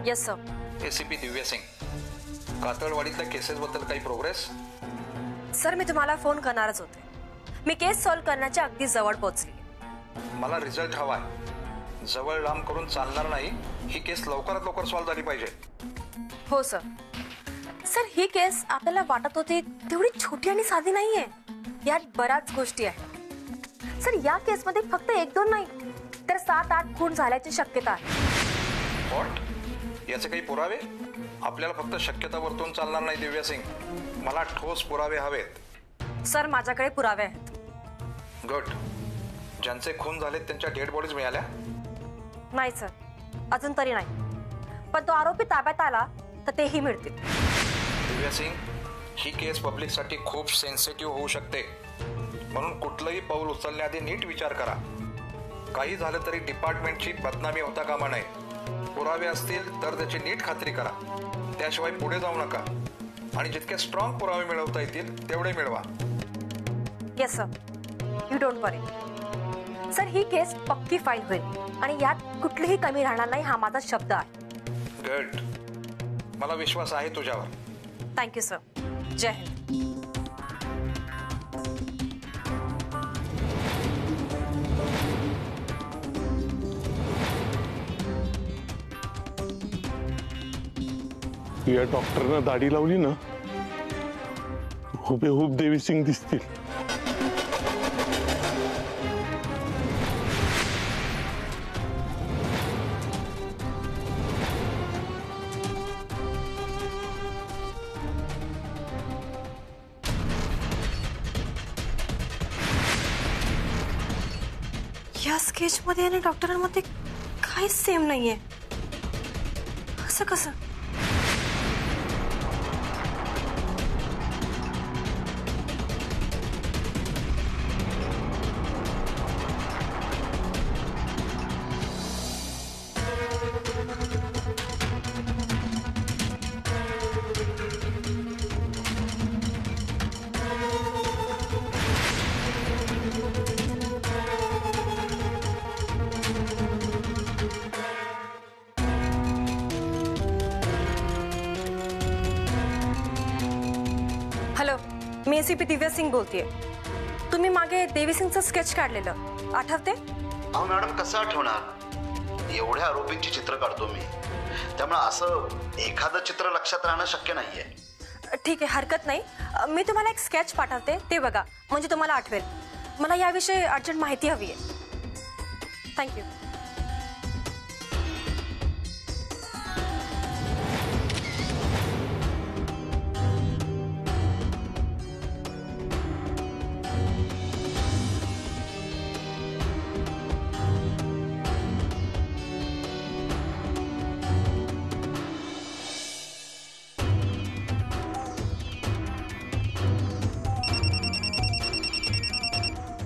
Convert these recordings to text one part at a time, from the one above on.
Yes sir. ACP दिव्या Singh, कातळवाडीतल्या cases बद्दल काही progress? Sir मी तुम्हाला फोन करणारच होते. मी केस सॉल्व्ह करण्याच्या अगदी जवळ पोहोचली. मला रिझल्ट हवाय. जवळ लांब करून चालणार नाही. ही केस लवकरात लवकर सॉल्व्ह झाली पाहिजे. हो सर. सर ही केस आपल्याला वाटत होती तेवढी छोटी आणि साधी नाहीये. यात बऱ्याच गोष्टी आहेत. सर या केसमध्ये फक्त 1-2 नाही तर 7-8 खून झाल्याची शक्यता आहे. व्हॉट? याचे काही पुरावे? आपल्याला फक्त शक्यता वर्तवून चालणार नाही दिव्या सिंग. मला ठोस पुरावे हवेत. सर माझ्याकडे पुरावे आहेत. गुड. ज्यांचे खून झालेत त्यांच्या डेड बॉडीज मिळाल्या? नाही सर, अजून तरी नाही. पण तो आरोपी ताब्यात आला तर तेही मिळतील. दिव्या सिंग, ही केस पब्लिकसाठी खूप सेन्सिटिव्ह होऊ शकते. म्हणून कुठलंही पाऊल उचलण्याआधी नीट विचार करा. काही झालं तरी डिपार्टमेंटची बदनामी होता कामा नये. पुरावे असतील तर त्याची नीट खात्री करा. त्याशिवाय पुढे जाऊ नका. आणि जितके स्ट्रॉंग पुरावे मिळवता येतील तेवढे मिळवा. Yes sir, you don't worry. Sir ही केस पक्की फाईल होईल आणि यात कुठलीही कमी राहणार नाही हा माझा शब्द आहे. गुड. मला विश्वास आहे तुझ्यावर. Thank you sir. जय हिंद. या डॉक्टरना दाढी लावली ना, हुबेहूब देवी सिंग दिसतील. या स्केचमध्ये आणि डॉक्टरांमध्ये काहीच सेम नाहीये. असं कसं? हॅलो, मी एसीपी दिव्या सिंग बोलतेय. तुम्ही मागे देवी सिंगचं स्केच काढलेलं आठवते? अहो मॅडम, कसं आठवणार? एवढ्या आरोपींची चित्र काढतो मी, त्यामुळे असं एखादं चित्र लक्षात राहणं शक्य नाहीये. ठीक आहे, हरकत नाही. मी तुम्हाला एक स्केच पाठवते, ते बघा, म्हणजे तुम्हाला आठवेल. मला याविषयी अर्जंट माहिती हवी आहे. थँक्यू.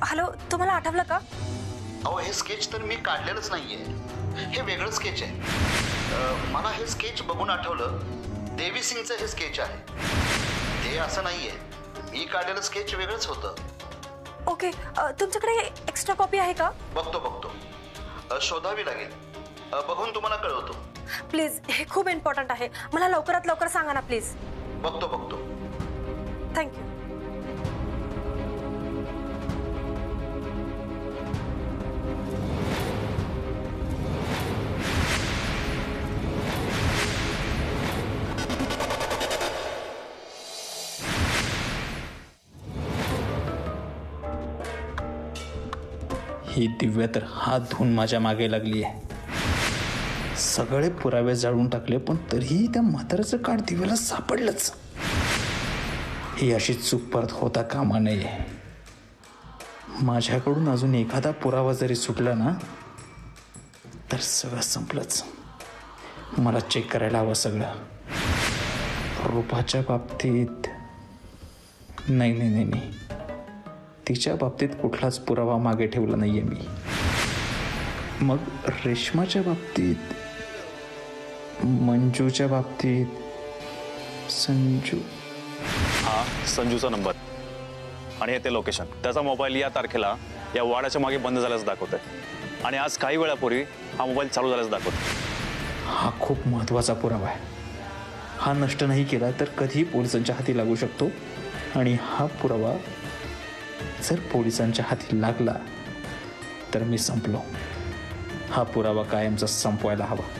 हॅलो, तुम्हाला आठवलं का? अहो हे स्केच तर मी काढलेलंच नाहीये. हे वेगळं स्केच आहे. मला हे स्केच बघून आठवलं, देवी सिंगचं हे स्केच आहे. ते असं नाहीये. मी काढलेलं स्केच वेगळंच होतं. ओके, तुमच्याकडे एक्स्ट्रा कॉपी आहे का? बघतो. शोधावी लागेल. बघून तुम्हाला कळवतो. प्लीज, हे खूप इम्पॉर्टंट आहे. मला लवकरात लवकर सांगा ना प्लीज. बघतो. थँक्यू. ही दिव्या तर हात धुवून माझ्या मागे लागली आहे. सगळे पुरावे जाळून टाकले पण तरीही त्या म्हाताऱ्याचं कार्ड दिव्याला सापडलंच. ही अशी चूक परत होता कामा नये. माझ्याकडून अजून एखादा पुरावा जरी सुटला ना तर सगळं संपलंच. मला चेक करायला हवं सगळं. रूपाच्या बाबतीत नाही, तिच्या बाबतीत कुठलाच पुरावा मागे ठेवला नाहीये मी. मग रेश्माच्या बाबतीत, मंजूच्या बाबतीत, संजू. हा संजूचा नंबर आणि हे ते लोकेशन. त्याचा मोबाईल या तारखेला या वाड्याच्या मागे बंद झाल्याचं दाखवत आहे आणि आज काही वेळापूर्वी हा मोबाईल चालू झाल्याचं दाखवत. हा खूप महत्त्वाचा पुरावा आहे. हा नष्ट नाही केला तर कधीही पोलिसांच्या हाती लागू शकतो आणि हा पुरावा जर पोलिसांच्या हाती लागला तर मी संपलो. हा पुरावा कायमचा संपवायला हवा.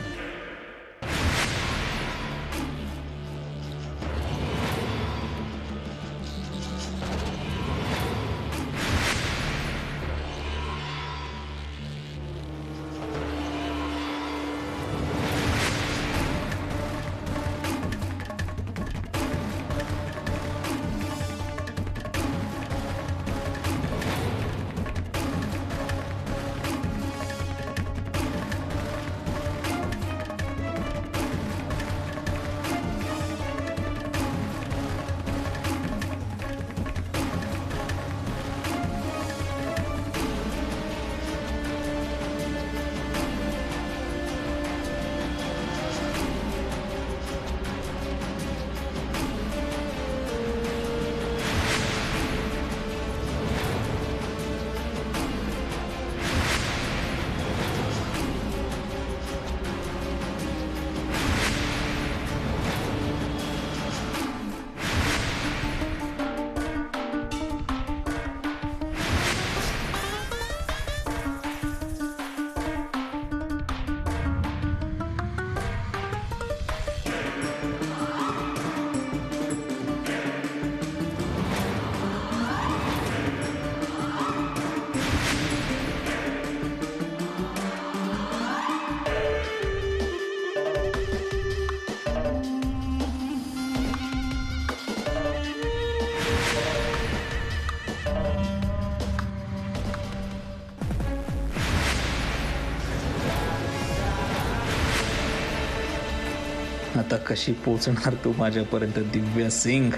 आता कशी पोचणार तू माझ्यापर्यंत दिव्या सिंग?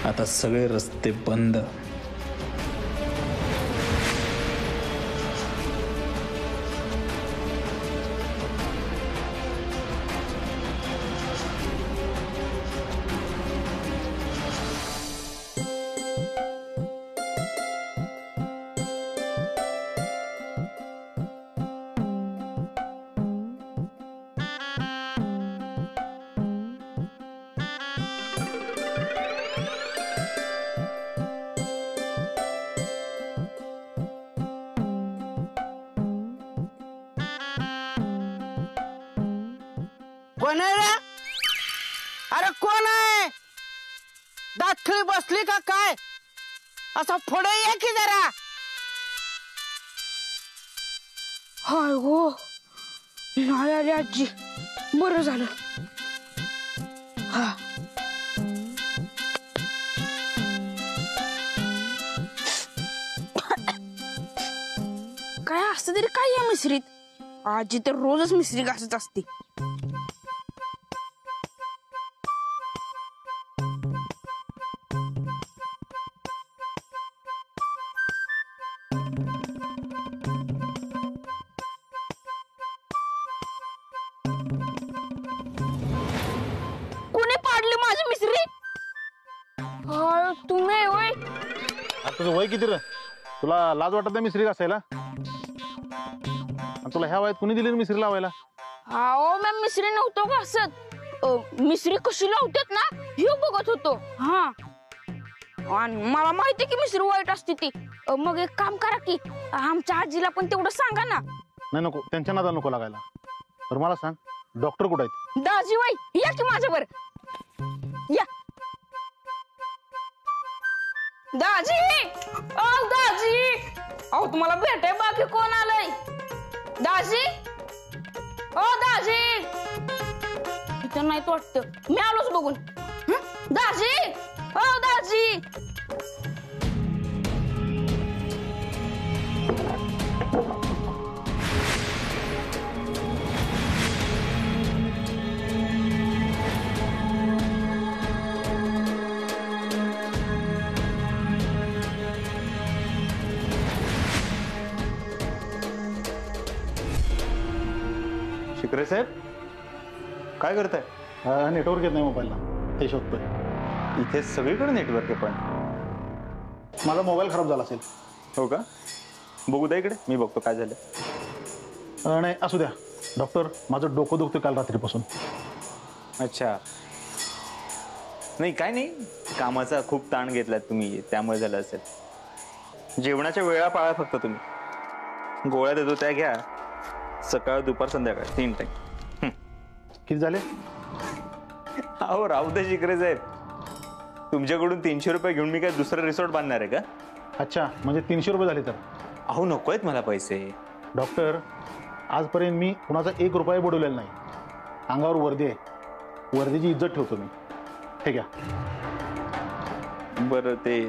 आता सगळे रस्ते बंद. कोण आहे रे? अरे कोण आहे? दाखली बसली का काय? असं पुढे ये की जरा. हाय गो, नाही आली आजी. बरं झालं. हा काय असतं तरी काय या मिसरीत? आजी तर रोजच मिसरी घासत असते. कोणी पाडली माझी मिसरी? तुम्ही होय? तुझं वय किती रे? तुला लाज वाटत नाही मिसरी घासायला? तुला ह्या वयात कुणी दिली मिसरी लावायला? अहो मी मिसरी नव्हतो घासत. मिसरी कशी लावतात ना हे बघत होतो. हा आणि मला माहिती की मिसरी वाईट असते ती. मग एक काम करा की आमच्या आजीला पण तेवढं सांगा ना. नाही नको, त्यांच्या नादाला नको लागायला. तर मला सांग, डॉक्टर कुठे आहेत? दाजी वय या की माझ्यावर या. दाजी, ओ दाजी, अहो तुम्हाला भेटाय बाकी कोण आलंय? दाजी, ओ दाजी, इथं नाही वाटतं. मी आलोच बघून. दाजी, ओ दाजी. शिकरे साहेब, काय करताय? नेटवर्क येत नाही मोबाईलला, ते शोधतोय. इथे सगळीकडे नेटवर्क आहे, पण माझा मोबाईल खराब झाला असेल. हो का? बघू द्या इकडे, मी बघतो काय झालं. नाही असू द्या, डॉक्टर माझं डोकं दुखतं काल रात्रीपासून. अच्छा, नाही काय नाही, कामाचा खूप ताण घेतलात तुम्ही त्यामुळे झालं असेल. जेवणाच्या वेळा पाळा फक्त तुम्ही. गोळ्या देतो त्या घ्या, सकाळ दुपार संध्याकाळ 3 टाइम. किती झाले? अहो राहू दे शिकरे साहेब, तुमच्याकडून 300 रुपये घेऊन मी काय दुसरं रिसॉर्ट बांधणार आहे का? अच्छा, म्हणजे 300 रुपये झाले तर? अहो नको आहेत मला पैसे. डॉक्टर आजपर्यंत मी कुणाचा 1 रुपया बुडवलेला नाही. अंगावर वर्दी आहे, वर्दीची इज्जत ठेवतो मी. ठीक आहे. बरं ते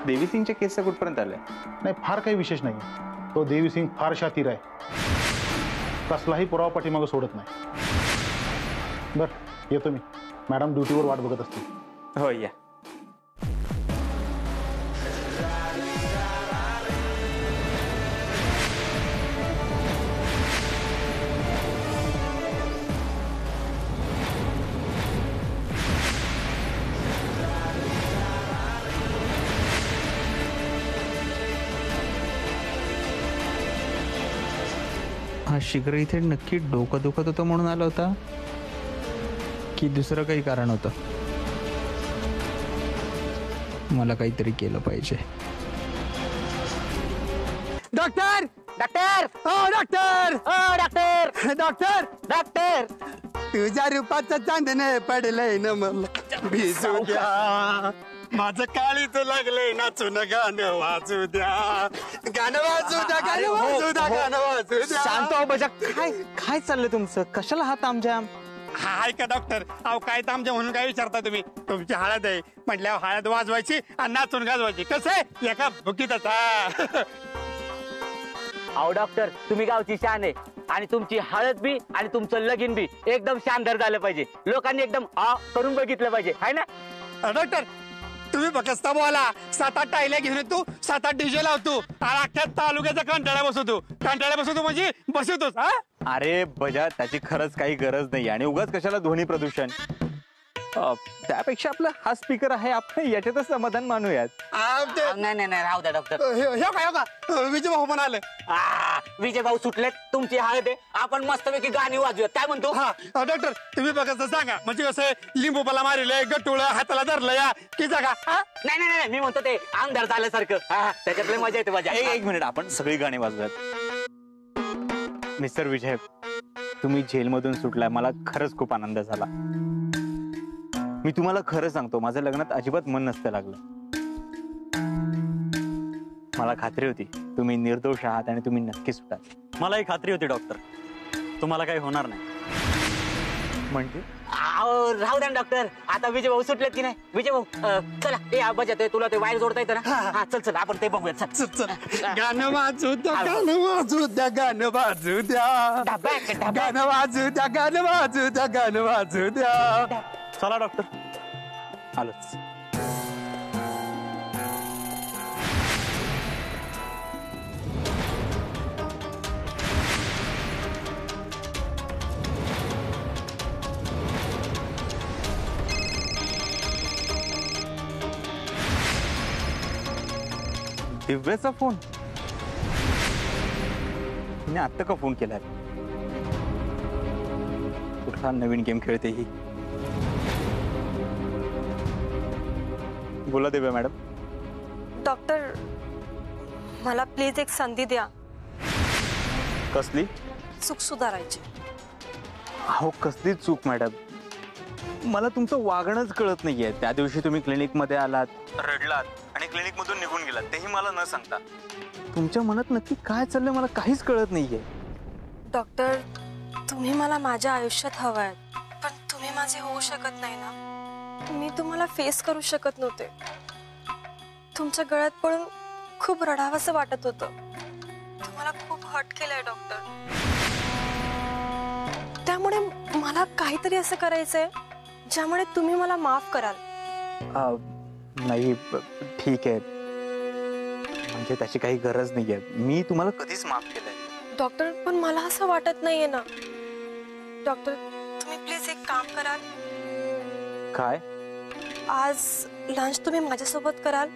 देवीसिंगच्या केसचा कुठपर्यंत आलाय? नाही फार काही विशेष नाही. तो देवीसिंग फार शातीर आहे, कसलाही पुरावा पाठीमागं सोडत नाही. बरं येतो मी, मॅडम ड्युटीवर वाट बघत असतील. हो या. हा शिखर इथे नक्की डोकं दुखत होतं म्हणून आला होता की दुसरं काही कारण होतं? मला काहीतरी केलं पाहिजे. डॉक्टर डॉक्टर हो डॉक्टर हो डॉक्टर डॉक्टर डॉक्टर तुझ्या रूपाचं चांदणे पडलंय न मला भिजू द्या. माझं काळीच लागलंय नाचून गाणं वाजू द्या. गाणं वाजू द्या, गाणं वाजू द्या, गाणं वाजू द्या. शांत हो बजा. काय काय चाललंय तुमचं? कशाला हा तामझाम? हाय का डॉक्टर? अहो काय तामझाम म्हणून काय विचारता तुम्ही? तुमची हळद आहे म्हटल्यावर हळद वाजवायची आणि नाचून गाजवायची. कसं आहे एका भुकीतच. अहो डॉक्टर तुम्ही गावची शान आहे आणि तुमची हळद बी आणि तुमचं लगीन बी एकदम शानदार झालं पाहिजे. लोकांनी एकदम आ करून बघितलं पाहिजे, हाय ना डॉक्टर? तुम्ही बकस्ता बोला, 7-8 टायल्या घेऊन तू 7-8 डीजे लावतो आणि अख्ख्या तालुक्याचा कंटाळा बसवतो म्हणजे बसवतोस. अरे बजा, त्याची खरंच काही गरज नाही आणि उगाच कशाला ध्वनी प्रदूषण. त्यापेक्षा आपला हा स्पीकर आहे, आपण याच्यातच समाधान मानूयात. नाही नाही नाही राहू द्या डॉक्टर. हे विजय भाऊ पण आले. विजय भाऊ सुटलेत, तुमची हळद आहे, आपण मस्तपैकी गाणी वाजूयात. काय म्हणतो? हा डॉक्टर तुम्ही बघा सांगा, म्हणजे कसं लिंबूपाला मारिलंय, गटुळ हाताला धरलं या की जागा. नाही नाही नाही मी म्हणतो ते आमदार झाल्यासारखं. त्याच्यातले मजा येते. मजा. एक मिनिट, आपण सगळी गाणी वाजूयात. मिस्टर विजय, तुम्ही जेलमधून सुटलाय, मला खरंच खूप आनंद झाला. मी तुम्हाला खरं सांगतो, माझ्या लग्नात अजिबात मन नसतं लागलं. मला खात्री होती तुम्ही निर्दोष आहात आणि तुम्ही नक्की सुटाल. मलाही खात्री होती डॉक्टर, तुम्हाला काही होणार नाही. म्हणजे राहू द्या डॉक्टर, आता विजय भाऊ सुटलेत की नाही? विजय भाऊ चला, ते बजात तुला ते वायर जोडता येतं ना? हा चल चल आपण ते बघूयात. चल. गाणं वाजू द्या, गाणं वाजू द्या, गाणं वाजू द्या, गाणं वाजू द्या, गाणं वाजू द्या, गाणं वाजू द्या. चला डॉक्टर, आलोच. दिव्याचा फोन? तिने आत्ता का फोन केलाय? कुठला नवीन गेम खेळते ही? बोला दिव्या मॅडम. डॉक्टर मला प्लीज एक संधी द्या. कसली चूक सुधारायची? अहो कसली चूक मॅडम? मला तुमचं वागणंच कळत नाहीये. त्या दिवशी तुम्ही क्लिनिक मध्ये आलात, रडलात आणि क्लिनिक मधून निघून गेलात, तेही मला न सांगता. तुमच्या मनात नक्की काय चाललंय मला काहीच कळत नाहीये. डॉक्टर तुम्ही मला माझ्या आयुष्यात हवाय, पण तुम्ही माझे होऊ शकत नाही ना. मी तुम्हाला फेस करू शकत नव्हते. तुमच्या गळ्यात पडून खूप रडावंसं वाटत होतं. तुम्हाला खूप हर्ट केलंय डॉक्टर. त्यामुळे मला काहीतरी असं करायचंय ज्यामुळे तुम्ही मला माफ कराल. नाही ठीक आहे, म्हणजे त्याची काही गरज नाहीये. मी तुम्हाला कधीच माफ केलंय. डॉक्टर पण मला असं वाटत नाहीये ना. डॉक्टर तुम्ही प्लीज एक काम कराल? काय? आज लंच तुम्ही माझ्यासोबत कराल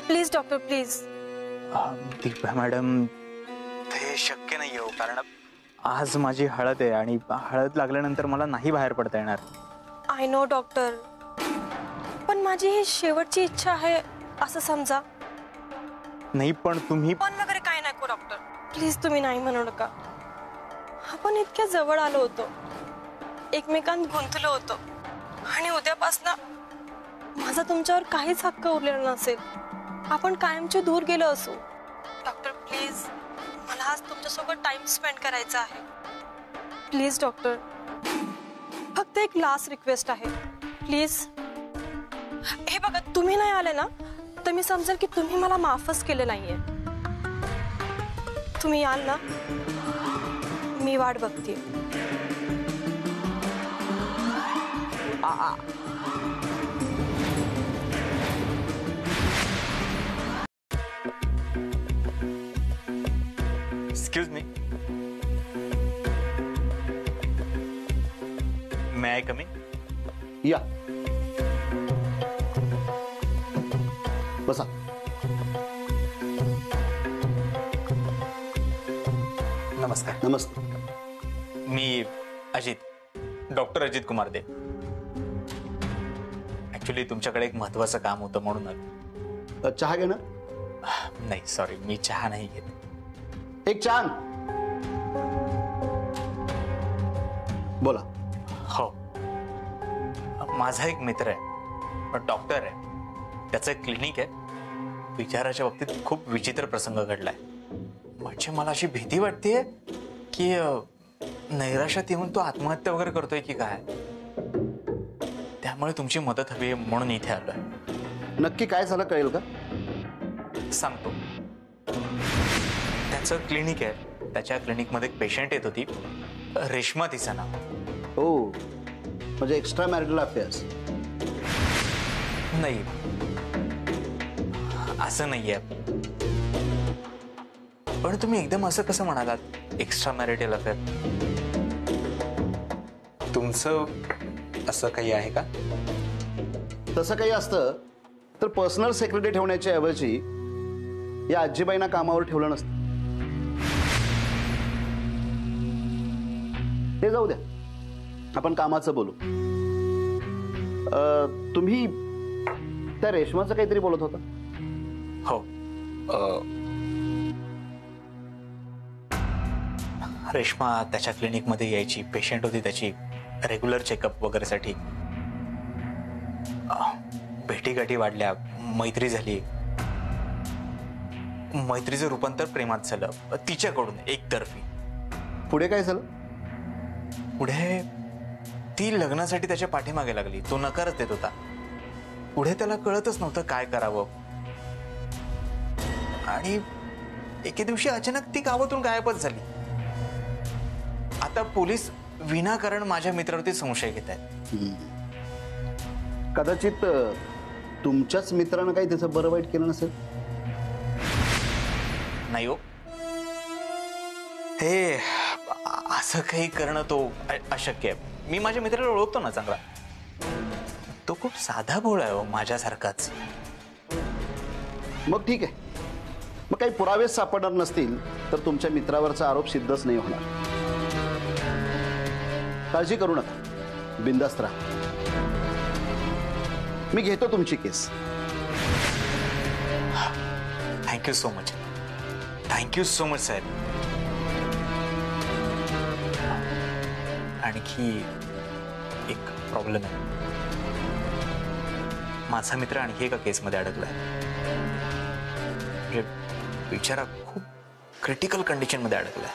please? Doctor please. Divya madam, हे शक्य नाही हो, कारण आज माझी हळद आहे आणि हळद लागल्यानंतर मला नाही बाहेर पडता येणार. आय नो डॉक्टर, पण माझी ही शेवटची इच्छा आहे असं समजा. नाही पण तुम्ही पण वगैरे काय नको डॉक्टर, प्लीज तुम्ही नाही म्हणू नका. आपण इतक्या जवळ आलो होतो, एकमेकांत गुंतलो होतो आणि उद्यापासून माझा तुमच्यावर काहीच हक्क उरलेला नसेल. आपण कायमचे दूर गेलो असू. डॉक्टर प्लीज, मला आज तुमच्यासोबत टाइम स्पेंड करायचा आहे. प्लीज डॉक्टर, फक्त एक लास्ट रिक्वेस्ट आहे, प्लीज. हे बघा, तुम्ही नाही आले ना तर मी समजेल की तुम्ही मला माफच केलं नाहीये. तुम्ही याल ना, मी वाट बघते. Excuse me, may I come in? या, बसा. नमस्कार. नमस्ते. मी अजित, डॉक्टर अजित कुमार दे. ऍक्च्युली तुमच्याकडे एक महत्वाचं काम होतं म्हणून आलो. चहा घेणार? नाही सॉरी, मी चहा नाही घेत. एक चहा. बोला. हो, माझा एक मित्र आहे, डॉक्टर आहे, त्याचं एक क्लिनिक आहे. विचाराच्या बाबतीत खूप विचित्र प्रसंग घडलाय. म्हणजे मला अशी भीती वाटतेय की नैराश्यात येऊन तो आत्महत्या वगैरे करतोय की काय. त्यामुळे तुमची मदत हवी आहे म्हणून इथे आलोय. नक्की काय झालं कळेल का? सांगतो. त्याचं क्लिनिक आहे, त्याच्या क्लिनिकमध्ये एक पेशंट येत होती, रेश्मा तिचं नाव. हो, म्हणजे एक्स्ट्रा मॅरिटल अफेअर्स? नाही, असं नाहीये. पण तुम्ही एकदम असं कसं म्हणालात, एक्स्ट्रा मॅरिटल अफेअर? तुमचं असं काही आहे का? तसं काही असतं तर पर्सनल सेक्रेटरी ठेवण्याच्या ऐवजी या आजीबाईंना कामावर ठेवलं नसतं. ते जाऊ द्या, आपण कामाचं बोलू. तुम्ही त्या रेशमाचं काहीतरी बोलत होता? हो, रेश्मा त्याच्या क्लिनिकमध्ये यायची, पेशंट होती त्याची, रेग्युलर चेकअप वगैरे साठी. भेटीगाठी वाढल्या, मैत्री झाली. मैत्रीचं रूपांतर प्रेमात झालं तिच्याकडून एकतर्फी. पुढे काय झालं? पुढे ती लग्नासाठी त्याच्या पाठीमागे लागली. तो नकारच देत होता. पुढे त्याला कळतच नव्हतं काय करावं. आणि एके दिवशी अचानक ती गावातून गायबच झाली. आता पोलीस विनाकारण माझ्या मित्रावरती संशय घेत आहेत. कदाचित तुमच्याच मित्रानं काही त्याचं बरं वाईट केलं नसेल. नाही हो, हे असं काही करणं तो अशक्य आहे. मी माझ्या मित्राला ओळखतो ना चांगला. तो खूप साधा भोळा आहे हो, माझ्यासारखाच. मग ठीक आहे. मग काही पुरावेच सापडणार नसतील तर तुमच्या मित्रावरचा आरोप सिद्धच नाही होणार. काळजी करू नका, बिंदास्त राहा. मी घेतो तुमची case. Thank you so much. Thank you so much साहेब. आणखी एक प्रॉब्लेम आहे. माझा मित्र आणखी एका केसमध्ये अडकलाय. म्हणजे बिचारा खूप क्रिटिकल कंडिशन मध्ये अडकलाय.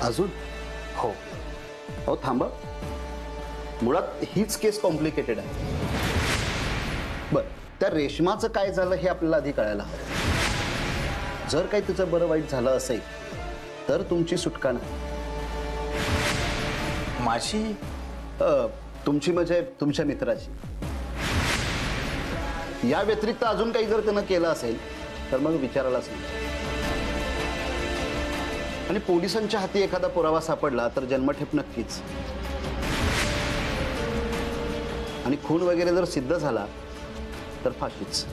अजून? हो. हो, थांबा. मुळात हीच केस कॉम्प्लिकेटेड आहे. बर, त्या रेशमाचं काय झालं हे आपल्याला आधी कळायला हवं. जर काही तिचं बरं वाईट झालं असेल तर तुमची सुटका नाही. माझी? तुमची म्हणजे तुमच्या मित्राची. या व्यतिरिक्त अजून काही जर त्यानं केलं असेल तर मग विचारायलाच नाही. आणि पोलिसांच्या हाती एखादा पुरावा सापडला तर जन्मठेप नक्कीच. आणि खून वगैरे जर सिद्ध झाला तर फाशीच.